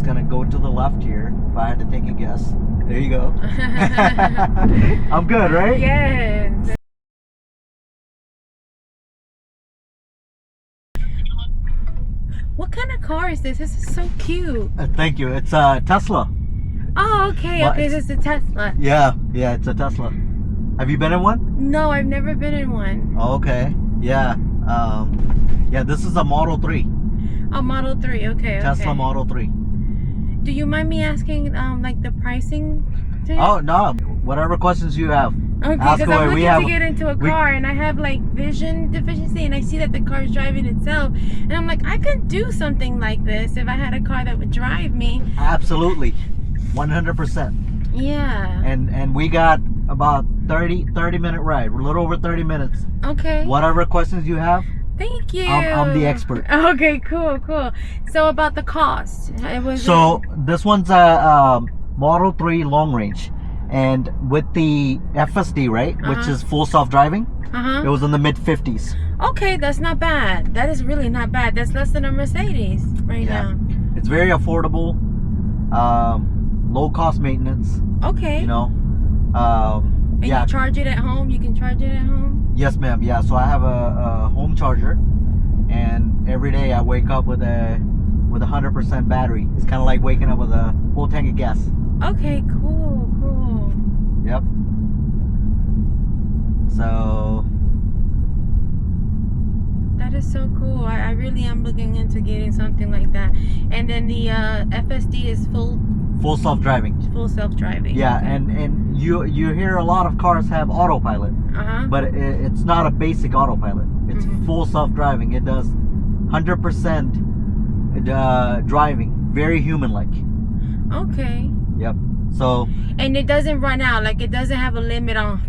gonna go to the left here if I had to take a guess. There you go. I'm good, right? Yes. What kind of car is this? This is so cute. Thank you. It's Tesla. Oh, okay. Okay, this is a Tesla. Yeah, it's a Tesla. Have you been in one? No, I've never been in one. Oh, okay. Yeah. Yeah, this is a Model 3. Oh, Model 3. Okay. Tesla Model 3. Do you mind me asking, like the pricing? Oh no. Whatever questions you have. Okay, because I'm looking to get into a car and I have like vision deficiency and I see that the car is driving itself and I'm like, I could do something like this if I had a car that would drive me. Absolutely. 100%. Yeah. And we got about 30 minute ride. We're a little over 30 minutes. Okay. Whatever questions you have. Thank you. I'm the expert. Okay, cool. So about the cost. This one's a Model 3 long range. And with the FSD, right, which is full self-driving, it was in the mid-50s. Okay, that's not bad. That is really not bad. That's less than a Mercedes now. It's very affordable, low cost maintenance. Okay. You know. And you charge it at home? You can charge it at home? Yes, ma'am. Yeah, so I have a home charger, and every day I wake up with a 100% battery. It's kind of like waking up with a full tank of gas. Okay, cool. Yep. So that is so cool. I really am looking into getting something like that. And then the FSD is full self-driving. Full self-driving. Yeah, okay. and you hear a lot of cars have autopilot, but it's not a basic autopilot. It's full self-driving. It does 100% driving, very human-like. Okay. Yep. So. And it doesn't run out. Like it doesn't have a limit on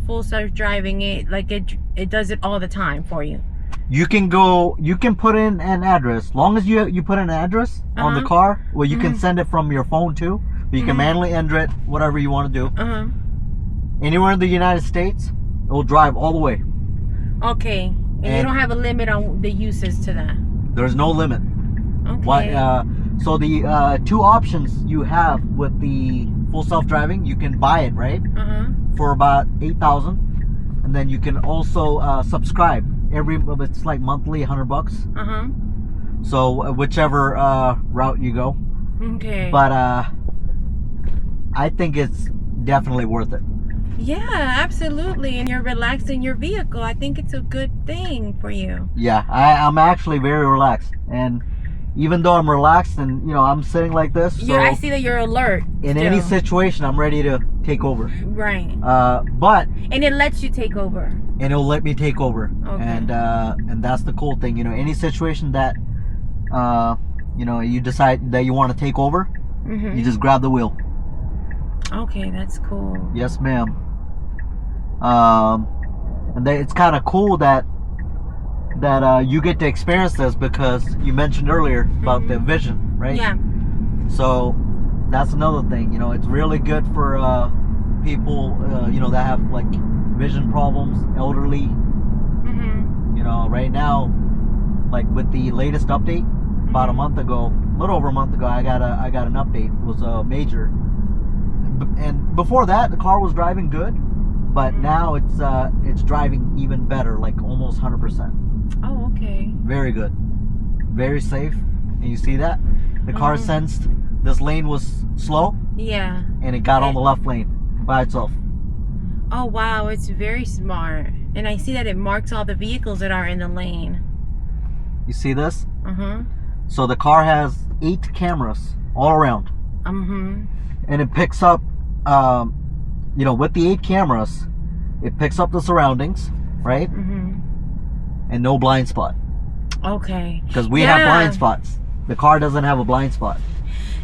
full self-driving. It does it all the time for you. You can put in an address. Long as you put an address on the car, well, you can send it from your phone too. But you can manually enter it, whatever you want to do. Anywhere in the United States, it will drive all the way. Okay. And you don't have a limit on the uses to that. There's no limit. Okay. So the two options you have with the full self-driving, you can buy it, right? For about $8,000, and then you can also subscribe. It's like monthly, $100. So whichever route you go. Okay. But I think it's definitely worth it. Yeah, absolutely. And you're relaxed in your vehicle. I think it's a good thing for you. Yeah, I'm actually very relaxed, and even though I'm relaxed and I'm sitting like this, so I see that you're alert. In any situation, I'm ready to take over. Right. And it lets you take over. And it'll let me take over. Okay. And that's the cool thing. Any situation that you decide that you want to take over, you just grab the wheel. Okay, that's cool. Yes, ma'am. And it's kind of cool that you get to experience this because you mentioned earlier about the vision, right? Yeah. So that's another thing. It's really good for people that have like vision problems, elderly. Right now, like with the latest update, about a little over a month ago, I got an update. It was a major, and before that, the car was driving good, but now it's driving even better, like almost 100%. Oh, okay. Very good. Very safe. And you see that? The car sensed this lane was slow. Yeah. And it got on the left lane by itself. Oh, wow. It's very smart. And I see that it marks all the vehicles that are in the lane. You see this? So the car has 8 cameras all around. And it picks up, with the 8 cameras, it picks up the surroundings, right? And no blind spot. Okay. Because we have blind spots. The car doesn't have a blind spot.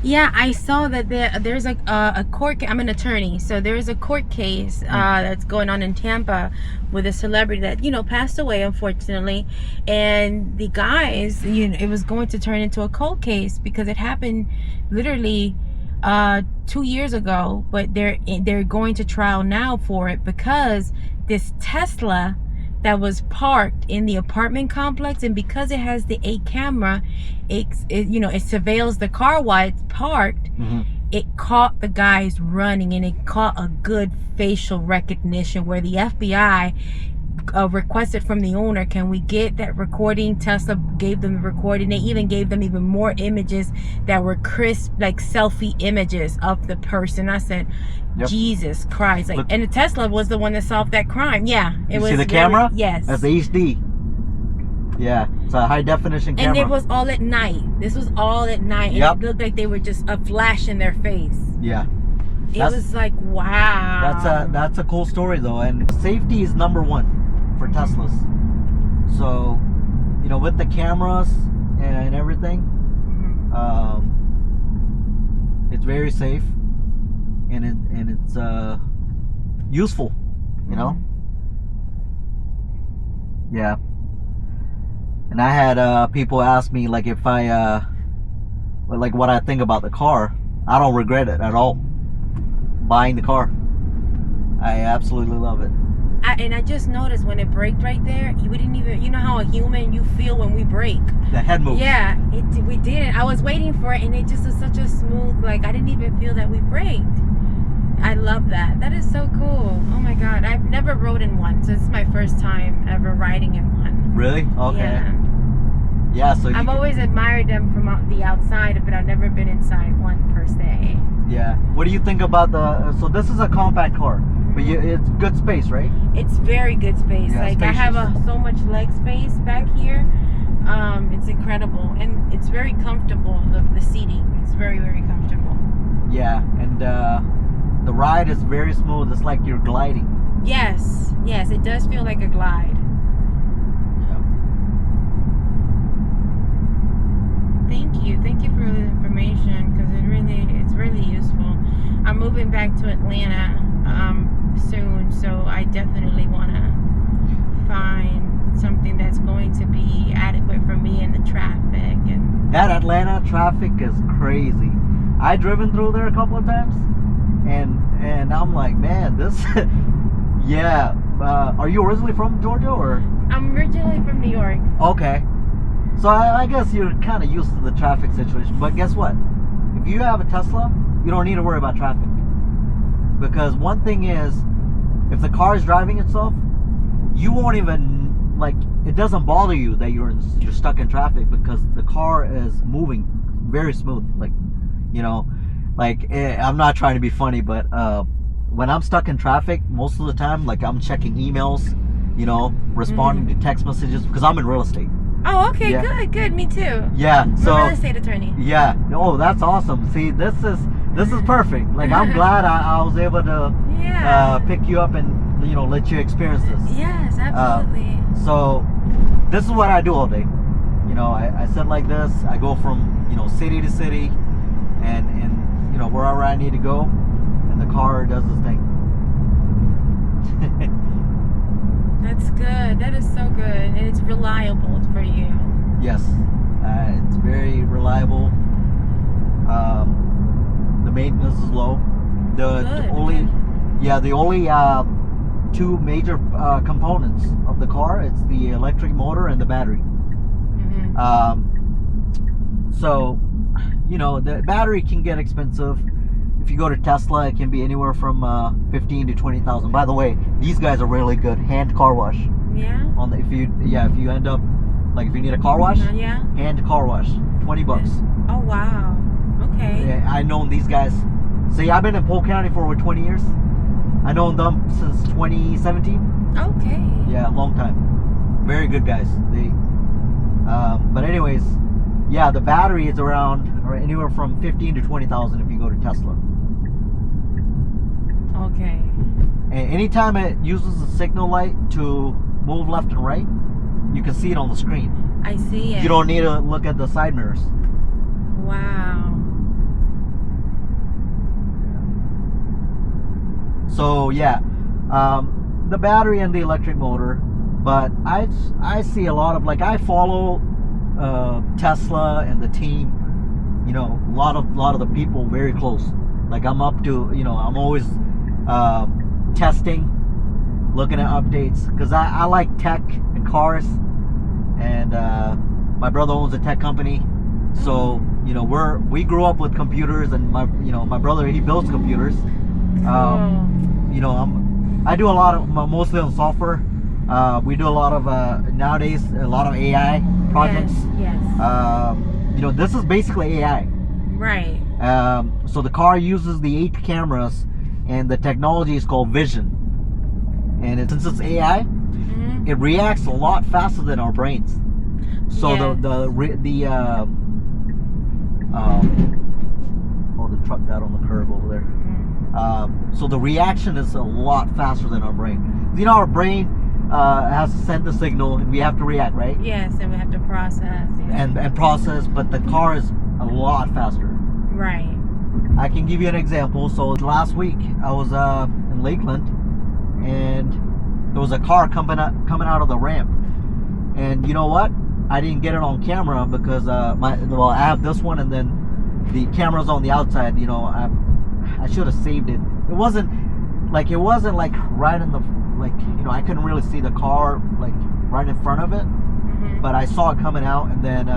Yeah, I saw that there's a court. I'm an attorney, so there's a court case that's going on in Tampa with a celebrity that passed away, unfortunately, and the guys, it was going to turn into a cold case because it happened literally 2 years ago, but they're going to trial now for it because this Tesla that was parked in the apartment complex, and because it has the 8 camera, it surveils the car while it's parked. It caught the guys running, and it caught a good facial recognition where the FBI requested from the owner, can we get that recording? Tesla gave them the recording. They even gave them even more images that were crisp, like selfie images of the person. I said, yep. Jesus Christ. Like, and the Tesla was the one that solved that crime. Yeah. It was see the camera? Yes. That's HD. Yeah. It's a high definition camera. And it was all at night. This was all at night. And it looked like they were just a flash in their face. Yeah. It was like, wow. That's a cool story though. And safety is number one for Teslas. So, with the cameras and everything, it's very safe, and it's useful, Yeah. And I had people ask me like if I like what I think about the car. I don't regret it at all. Buying the car, I absolutely love it. And I just noticed when it braked right there, we didn't even, you know how a human you feel when we brake? The head moves. Yeah, we didn't. I was waiting for it, and it just was such a smooth, like, I didn't even feel that we braked. I love that. That is so cool. Oh my God. I've never rode in one, so this is my first time ever riding in one. Really? Okay. Yeah. Yeah, so I've always admired them from the outside, but I've never been inside one per se. Yeah. What do you think about so this is a compact car, but it's good space, right? It's very good space. Yeah, like, spacious. I have so much leg space back here. It's incredible, and it's very comfortable. The seating is very, very comfortable. Yeah, and the ride is very smooth. It's like you're gliding. Yes, it does feel like a glide. Thank you for the information, because it's really useful. I'm moving back to Atlanta soon, so I definitely want to find something that's going to be adequate for me in the traffic. And that Atlanta traffic is crazy. I've driven through there a couple of times, and I'm like, man, this. Yeah. Are you originally from Georgia, or? I'm originally from New York. Okay. So I guess you're kind of used to the traffic situation. But guess what? If you have a Tesla, you don't need to worry about traffic. Because one thing is, if the car is driving itself, you won't even, like, it doesn't bother you that you're stuck in traffic, because the car is moving very smooth. Like, I'm not trying to be funny, but when I'm stuck in traffic, most of the time, like, I'm checking emails, responding to text messages, because I'm in real estate. Oh, okay, yeah. Good, me too. Yeah, so I'm a real estate attorney. Yeah, oh, that's awesome. See, this is perfect. Like, I'm glad I was able to pick you up and let you experience this. Yes, absolutely. So this is what I do all day. I sit like this. I go from city to city, and wherever I need to go, and the car does its thing. That's good. That is so good, and it's reliable for you. Yes, it's very reliable. The maintenance is low. The only two major components of the car, it's the electric motor and the battery. So the battery can get expensive. If you go to Tesla, it can be anywhere from 15 to 20,000. By the way, these guys are really good. Hand car wash. Yeah. If you end up, like, if you need a car wash, hand car wash, $20. Oh wow. Okay. Yeah, I known these guys. See, I've been in Polk County for over 20 years. I known them since 2017. Okay. Yeah, a long time. Very good guys. But anyways, yeah, the battery is around anywhere from 15 to 20,000 if you go to Tesla. Okay. And anytime it uses the signal light to move left and right, you can see it on the screen. I see it. You don't need to look at the side mirrors. Wow. So yeah, the battery and the electric motor. But I see a lot of, like, I follow Tesla and the team. A lot of the people very close. Like, I'm up to, I'm always testing looking at updates, because I like tech and cars, and my brother owns a tech company, so you know we grew up with computers, and my brother, he builds computers. You know, I do a lot of mostly on software. We do a lot of nowadays a lot of AI projects. Yes. You know, this is basically AI. Right. So the car uses the 8 cameras, and the technology is called vision. And since it's AI, it reacts a lot faster than our brains. So the truck got on the curb over there. So the reaction is a lot faster than our brain. You know, our brain has to send the signal, and we have to react, right? Yes, and we have to process. And process, but the car is a lot faster. Right. I can give you an example. So last week I was in Lakeland, and there was a car coming out of the ramp, and you know what? I didn't get it on camera because I have this one, and then the camera's on the outside. You know, I should have saved it. It wasn't like right in the you know, I couldn't really see the car like right in front of it, but I saw it coming out, and then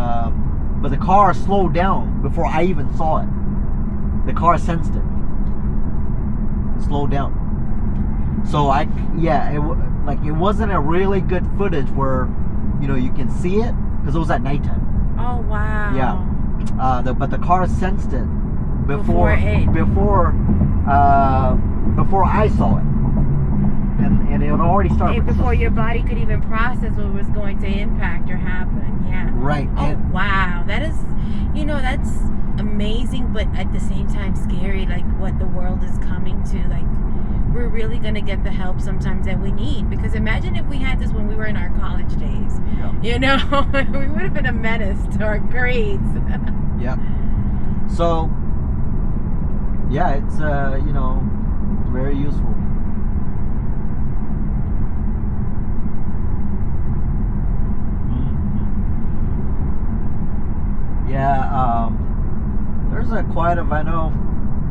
but the car slowed down before I even saw it. The car sensed it, slowed down. So it wasn't a really good footage where, you know, you can see it, because it was at nighttime. Oh wow. Yeah. But the car sensed it before I saw it, and it had already started. Before your body could even process what was going to impact or happen. Yeah. Right. Oh wow, that is, you know, that's amazing, but at the same time scary. Like what the world is coming to. Like we're really gonna get the help sometimes that we need. Because imagine if we had this when we were in our college days. Yeah. You know, we would have been a menace to our grades. Yeah. So yeah, it's you know, it's very useful. Yeah, there's I know,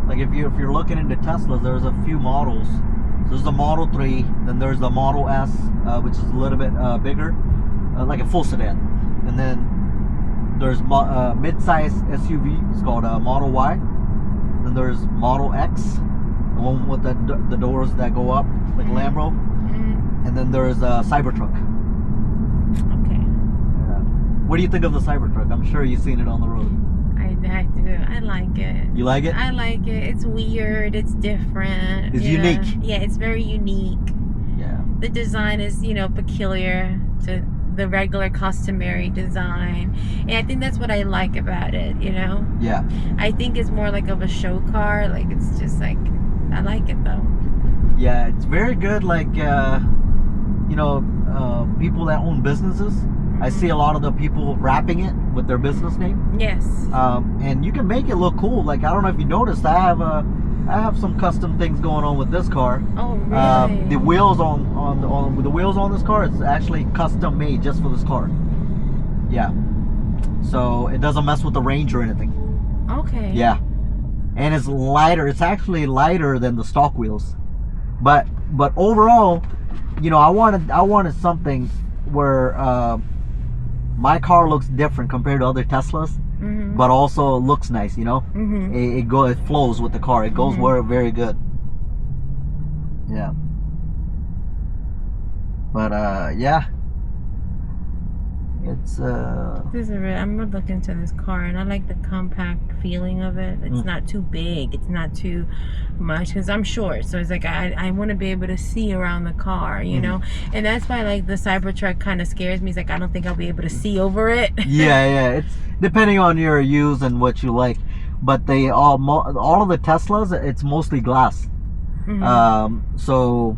like if you're looking into Teslas, there's a few models. So there's the Model 3, then there's the Model S, which is a little bit bigger, like a full sedan, and then there's mid-size SUV. It's called Model Y. Then there's Model X, the one with the doors that go up like Lambo, and then there's a Cybertruck. What do you think of the Cybertruck? I'm sure you've seen it on the road. I do. I like it. You like it? I like it. It's weird. It's different. It's unique. Yeah, it's very unique. Yeah. The design is, you know, peculiar to the regular customary design. And I think that's what I like about it, you know? Yeah. I think it's more like of a show car. Like, it's just like, I like it though. Yeah, it's very good. Like, you know, people that own businesses, I see a lot of the people wrapping it with their business name. Yes. And you can make it look cool. Like, I don't know if you noticed, I have some custom things going on with this car. Oh, really? The wheels on the wheels on this car, it's actually custom made just for this car. Yeah. So it doesn't mess with the range or anything. Okay. Yeah. And it's lighter. It's actually lighter than the stock wheels. But overall, you know, I wanted something where my car looks different compared to other Teslas, but also looks nice, you know? It flows with the car. It goes very good. Yeah. But yeah. It's I'm gonna look into this car, and I like the compact feeling of it. It's not too big, it's not too much, because I'm short, so it's like I want to be able to see around the car, you know. And that's why like the Cybertruck kind of scares me. It's like I don't think I'll be able to see over it. yeah, it's depending on your use and what you like, but they all of the Teslas, it's mostly glass. So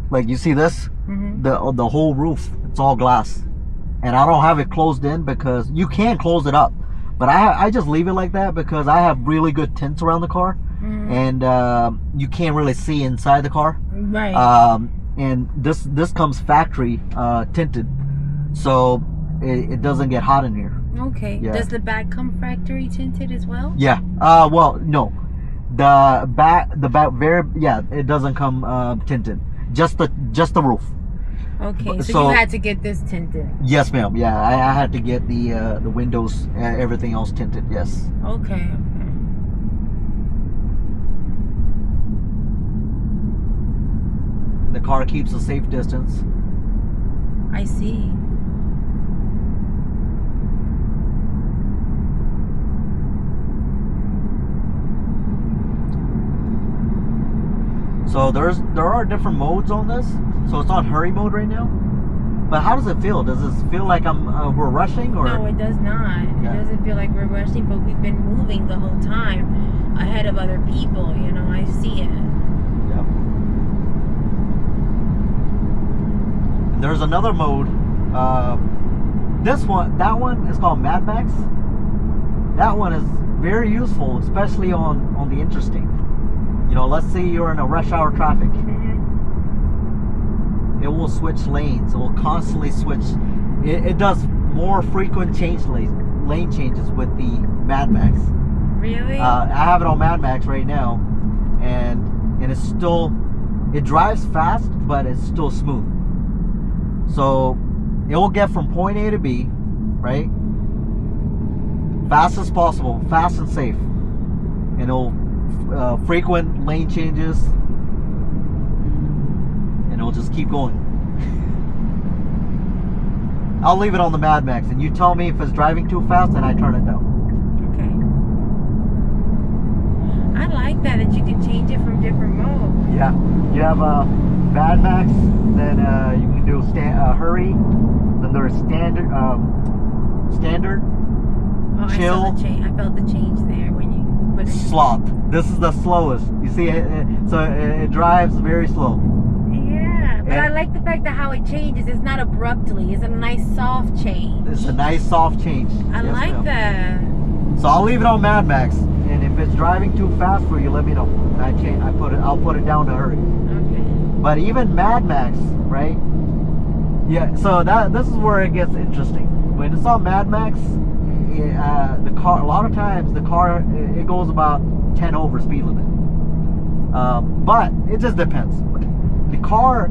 like you see this, the whole roof, it's all glass. And I don't have it closed in because you can close it up, but I just leave it like that because I have really good tints around the car, and you can't really see inside the car. Right. And this comes factory tinted, so it doesn't get hot in here. Okay. Yeah. Does the back come factory tinted as well? Yeah. Well, no. The back it doesn't come tinted. just the roof. Okay, so you had to get this tinted. Yes, ma'am. Yeah, I had to get the windows, everything else tinted. Yes. Okay. The car keeps a safe distance. I see. So there are different modes on this. So it's on hurry mode right now. But how does it feel? Does it feel like we're rushing, or? No, it does not. Yeah. It doesn't feel like we're rushing, but we've been moving the whole time ahead of other people. You know, I see it. Yep. There's another mode. That one is called Mad Max. That one is very useful, especially on the interstate. You know, let's say you're in a rush hour traffic. It will switch lanes. It will constantly switch. It does more frequent lane changes with the Mad Max. Really? I have it on Mad Max right now, and it's still, it drives fast, but it's still smooth. So it will get from point A to B, right? Fast as possible, fast and safe, and it'll frequent lane changes, and it'll just keep going. I'll leave it on the Mad Max, and you tell me if it's driving too fast, and I turn it down. Okay. I like that you can change it from different modes. Yeah, you have Mad Max, then you can do hurry, then there's standard, Oh, chill. I felt the change there when you put it. Sloth. This is the slowest. You see, so it drives very slow. Yeah, but I like the fact that how it changes. It's not abruptly. It's a nice soft change. It's a nice soft change. I like that. So I'll leave it on Mad Max, and if it's driving too fast for you, let me know. I'll put it down to hurry. Okay. But even Mad Max, right? Yeah. So this is where it gets interesting. When it's on Mad Max, the car, a lot of times the car, it goes about 10 over speed limit. But it just depends. The car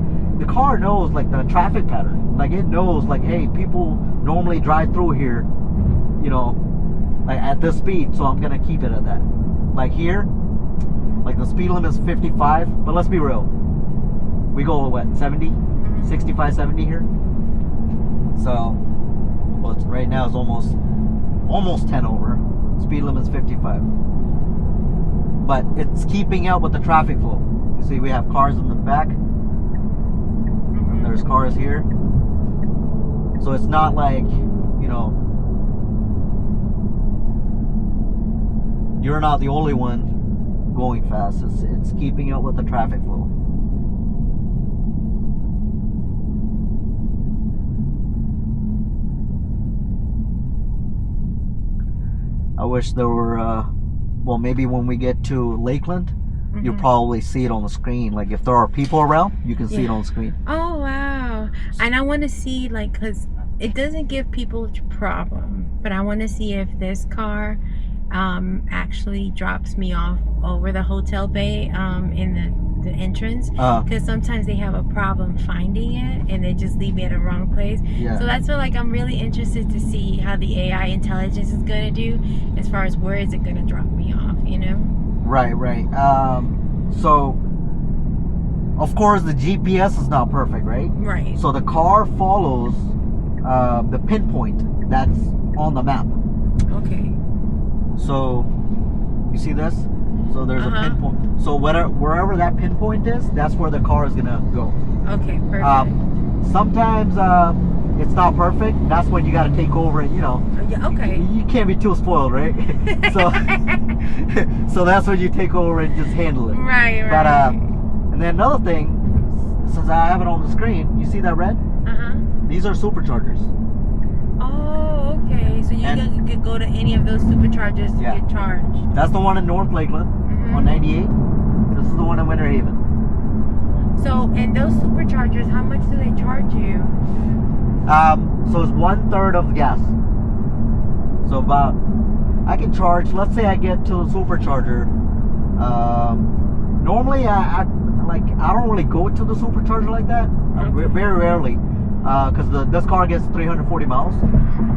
knows like the traffic pattern. Like it knows like, hey, people normally drive through here, you know, like at this speed, so I'm gonna keep it at that. Like here, like the speed limit is 55, but let's be real. We go what, 70? 65, 70 here. So, well, right now it's almost 10 over. Speed limit is 55. But it's keeping up with the traffic flow. You see, we have cars in the back. There's cars here. So it's not like, you know, you're not the only one going fast. It's keeping up with the traffic flow. I wish there were, well, maybe when we get to Lakeland, you'll probably see it on the screen. Like if there are people around, you can see it on the screen. Oh, wow. And I want to see, like, because it doesn't give people a problem, but I want to see if this car actually drops me off over the hotel bay in the entrance, because sometimes they have a problem finding it and they just leave me at a wrong place. So that's what, like, I'm really interested to see how the AI intelligence is going to do as far as where is it going to drop me off, you know? Right. So of course the GPS is not perfect, right? Right. So the car follows the pinpoint that's on the map. Okay. So you see this? So there's a pinpoint. So wherever that pinpoint is, that's where the car is gonna go. Okay, perfect. Sometimes it's not perfect. That's when you got to take over and, you know. Okay. You can't be too spoiled, right? So that's when you take over and just handle it. Right. But and then another thing, since I have it on the screen, you see that red? These are superchargers. Oh, okay. So you could go to any of those superchargers to get charged. That's the one in North Lakeland on 98. This is the one in Winter Haven. So, and those superchargers, how much do they charge you? So it's 1/3 of the gas. So I can charge, let's say I get to the supercharger, Normally, I don't really go to the supercharger like that. Very rarely, because this car gets 340 miles.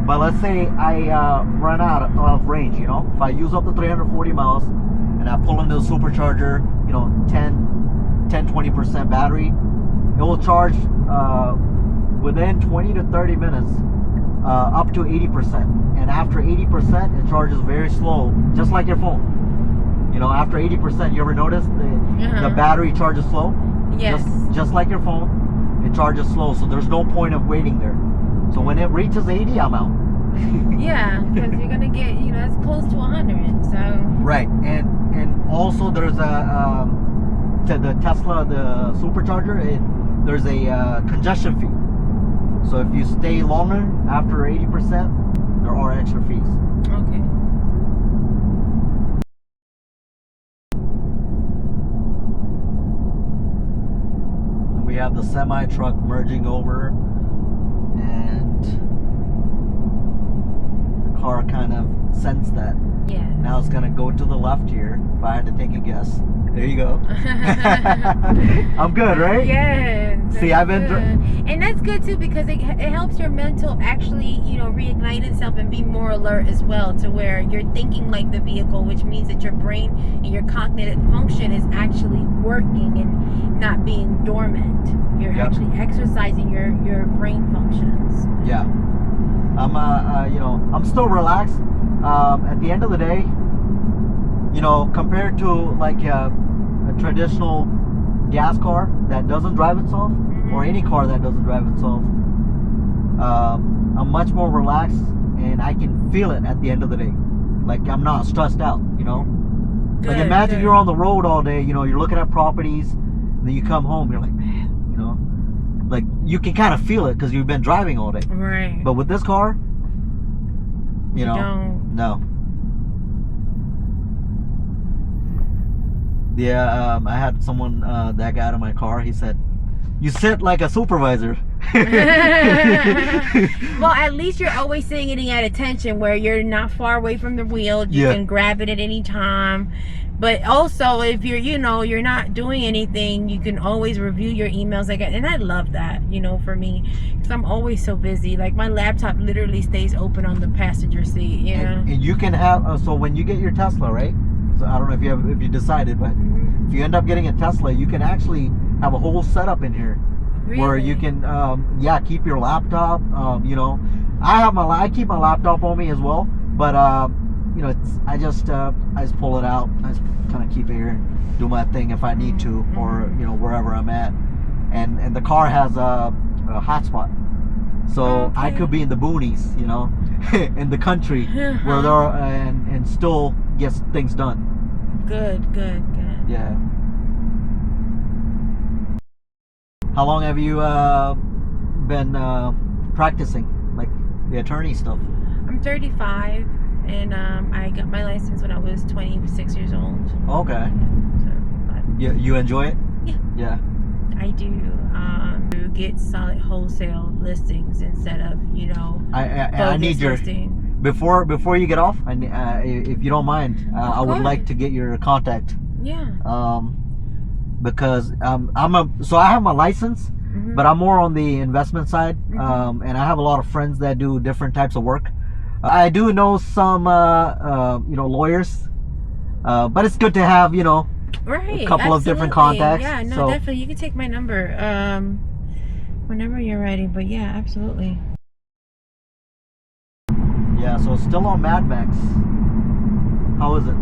But let's say I run out of range. You know, if I use up the 340 miles and I pull into the supercharger, you know, 10-20% battery, it will charge within 20 to 30 minutes up to 80%. And after 80%, it charges very slow, just like your phone. You know, after 80%, you ever notice the battery charges slow? Yes. Just like your phone, it charges slow. So there's no point of waiting there. So when it reaches 80, I'm out. Yeah, because you're gonna get, you know, it's close to 100. So. Right, and also there's to the Tesla, the supercharger, there's a congestion fee. So if you stay longer after 80%, there are extra fees. Okay. We have the semi truck merging over, and the car kind of sensed that. Yeah. Now it's gonna go to the left here. If I had to take a guess, there you go. I'm good, right? Yeah. See, I've been, and that's good too, because it helps your mental actually, you know, reignite itself and be more alert as well, to where you're thinking like the vehicle, which means that your brain and your cognitive function is actually working and not being dormant. You're actually exercising your brain functions. Yeah. I'm you know, I'm still relaxed. At the end of the day, you know, compared to like a traditional gas car that doesn't drive itself, or any car that doesn't drive itself, I'm much more relaxed, and I can feel it at the end of the day. Like, I'm not stressed out, you know. Like, imagine you're on the road all day, you know, you're looking at properties, and then you come home, you're like, man, you know, like, you can kind of feel it because you've been driving all day. Right. But with this car, you know, no. Yeah, I had someone that got out of my car. He said, "You sit like a supervisor." Well, at least you're always sitting at attention, where you're not far away from the wheel. You can grab it at any time. But also, if you're, you know, you're not doing anything, you can always review your emails. Like, and I love that, you know, for me, because I'm always so busy. Like, my laptop literally stays open on the passenger seat. You know. And you can have so when you get your Tesla, right? So I don't know if you decided, but if you end up getting a Tesla, you can actually have a whole setup in here. Really? Where you can keep your laptop. You know, I keep my laptop on me as well, but you know, I just pull it out. I just kind of keep it here and do my thing if I need to, or you know, wherever I'm at. And the car has a hotspot, so I could be in the boonies, you know, in the country where there are, and still get things done. Good. Yeah. How long have you been practicing, like the attorney stuff? I'm 35, and I got my license when I was 26 years old. Okay. So, you enjoy it? Yeah. Yeah. I do. To get solid wholesale listings instead of, you know, I need your listing. Before you get off, if you don't mind, I would like to get your contact. Yeah. Because I have my license, but I'm more on the investment side, and I have a lot of friends that do different types of work. I do know some you know, lawyers, but it's good to have, you know, a couple of different contacts. Yeah, no, definitely. You can take my number whenever you're ready. But yeah, absolutely. Yeah, so it's still on Mad Max. How is it?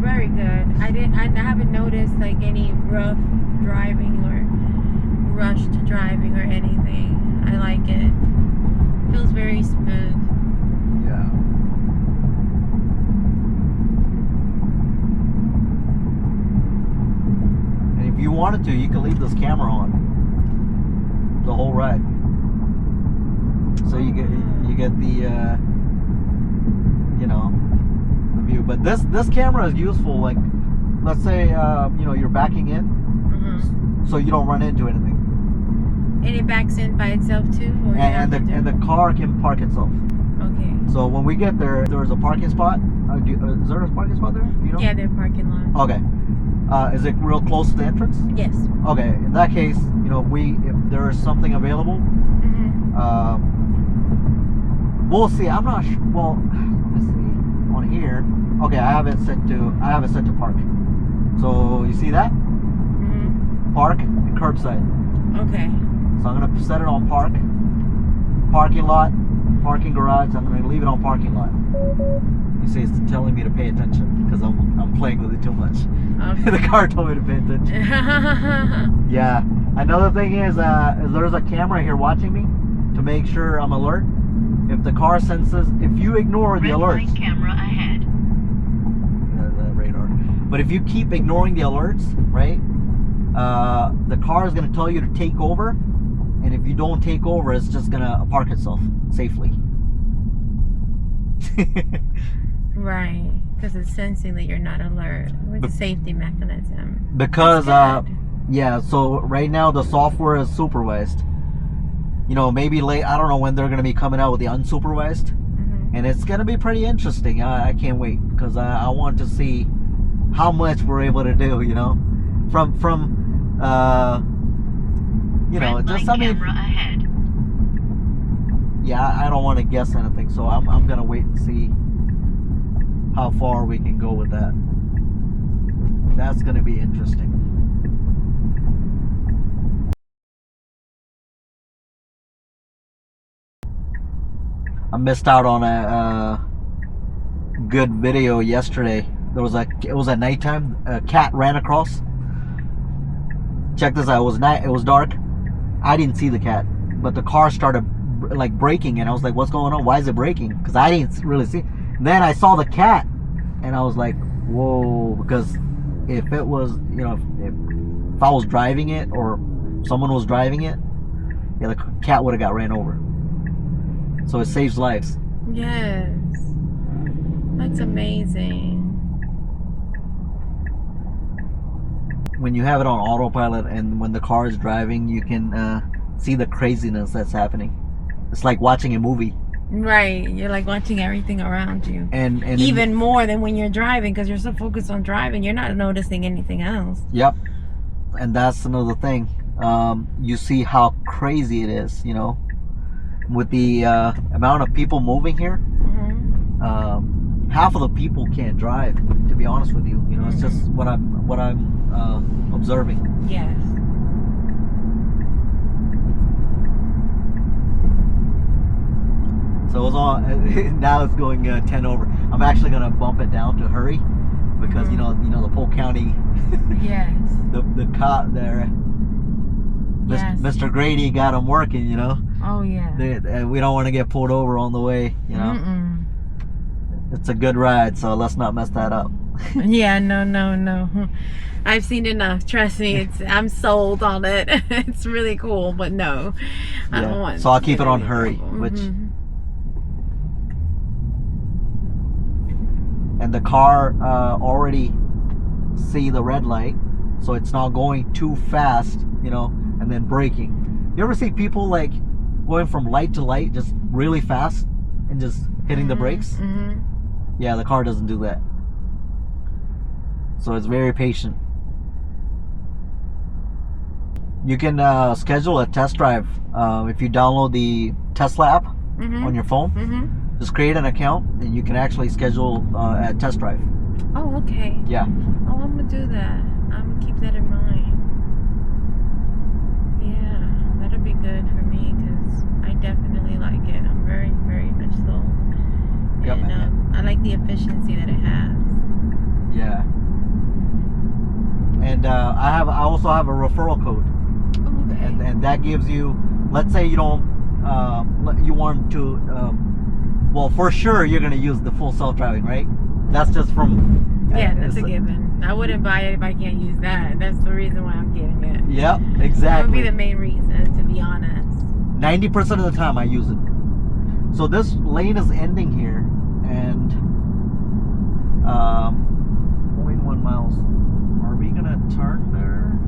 Very good. I haven't noticed like any rough driving or rushed driving or anything. I like it. Feels very smooth. Yeah. And if you wanted to, you could leave this camera on the whole ride. So you get the you know, the view. But this camera is useful, like, let's say you know, you're backing in, so you don't run into anything. And it backs in by itself too, or and the car can park itself. Okay. So when we get there, there's a parking spot. Is there a parking spot there? You know? Yeah, their parking lot. Okay. Is it real close to the entrance? Yes. Okay. In that case, you know, if there is something available, we'll see. I'm not sure. Well, let's see. On here, okay, I have it set to park. So you see that? Park and curbside. Okay. So I'm gonna set it on park, parking lot, parking garage. I'm gonna leave it on parking lot. You see, it's telling me to pay attention because I'm playing with it too much. Okay. The car told me to pay attention. Yeah. Another thing is there's a camera here watching me to make sure I'm alert. If the car senses, if you ignore the alerts. Red light camera ahead. Radar. But if you keep ignoring the alerts, right? The car is going to tell you to take over, and if you don't take over, it's just going to park itself safely. Right, because it's sensing that you're not alert with the safety mechanism. Because yeah, so right now the software is supervised. You know, maybe late, I don't know when they're going to be coming out with the unsupervised, and it's going to be pretty interesting. I can't wait, because I want to see how much we're able to do, you know, from you know, Red just, light I mean, camera ahead. Yeah, I don't want to guess anything, so I'm gonna wait and see how far we can go with that. That's gonna be interesting. I missed out on a good video yesterday. It was at nighttime. A cat ran across. Check this out. It was dark. I didn't see the cat, but the car started like braking, and I was like, what's going on? Why is it braking? Because I didn't really see. Then I saw the cat, and I was like, whoa. Because if it was, you know, if I was driving it or someone was driving it, yeah, the cat would have got ran over. So it saves lives. Yes. That's amazing. When you have it on autopilot and when the car is driving, you can see the craziness that's happening. It's like watching a movie. Right. You're like watching everything around you. And even more than when you're driving, because you're so focused on driving, you're not noticing anything else. Yep. And that's another thing. You see how crazy it is, you know, with the amount of people moving here. Half of the people can't drive, to be honest with you. You know, it's just what I'm observing. Yes. So it's on. Now it's going 10 over. I'm actually gonna bump it down to hurry, because you know the Polk County. Yes. The cop there. Yes. Mr. Grady got them working. You know. Oh yeah. We don't want to get pulled over on the way. You know. It's a good ride, so let's not mess that up. Yeah, no. I've seen enough. Trust me, I'm sold on it. It's really cool, but no, I don't want. So I'll keep it on hurry, which. And the car already see the red light, so it's not going too fast, you know, and then braking. You ever see people like going from light to light just really fast and just hitting the brakes? Yeah, the car doesn't do that. So it's very patient. You can schedule a test drive if you download the Tesla app on your phone. Just create an account and you can actually schedule a test drive. Oh, okay. Yeah. Oh, I'm gonna do that. I'm gonna keep that in mind. Yeah, that'll be good for me, because I definitely like it. I'm very, very much sold. Yep. And I like the efficiency that it has. Yeah. And I also have a referral code. Okay. And that gives you, let's say you don't, you want to, well, for sure you're going to use the full self-driving, right? That's just from... Yeah, that's a given. I wouldn't buy it if I can't use that. That's the reason why I'm getting it. Yep, exactly. That would be the main reason, to be honest. 90% of the time I use it. So this lane is ending here, and 0.1 miles. Are we gonna turn there?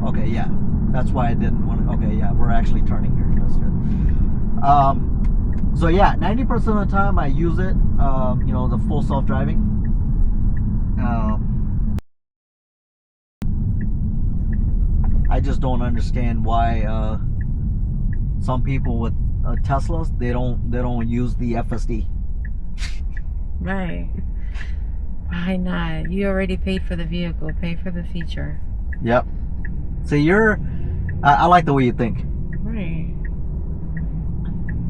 Okay, yeah. That's why I didn't want to. Okay, yeah, we're actually turning here. That's good. So yeah, 90% of the time I use it. You know, the full self-driving. I just don't understand why some people with Teslas they don't use the FSD. Right. Why not? You already paid for the vehicle. Pay for the feature. Yep. So I like the way you think. Right.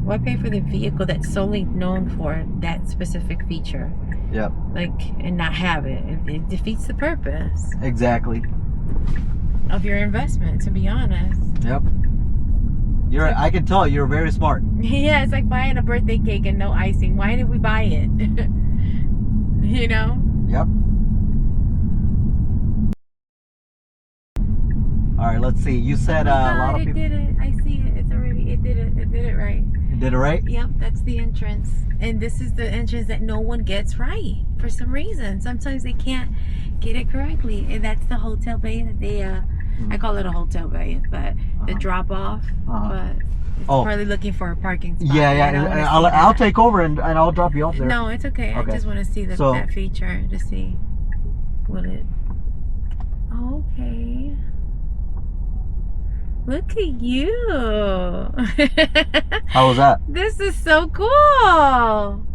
Why pay for the vehicle that's solely known for that specific feature? Yep. Like, and not have it. It defeats the purpose. Exactly. Of your investment, to be honest. Yep. I can tell you're very smart. Yeah, it's like buying a birthday cake and no icing. Why did we buy it? You know? Yep. All right, let's see. You said a lot of people. It did it. I see it. It's already. It did it. It did it right. It did it right? Yep, that's the entrance. And this is the entrance that no one gets right for some reason. Sometimes they can't get it correctly. And that's the hotel bay that they I call it a hotel bay, but the drop off. But it's probably looking for a parking spot. Yeah. I'll take over and I'll drop you off there. No, it's okay. I just want to see that feature to see what it. Okay. Look at you. How was that? This is so cool.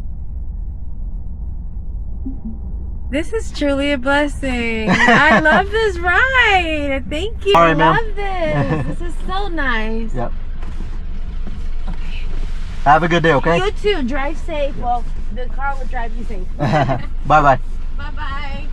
This is truly a blessing. I love this ride. Thank you. I love this. This is so nice. Yep. Have a good day, okay? You too. Drive safe. Well, the car will drive you safe. Bye-bye. Bye-bye.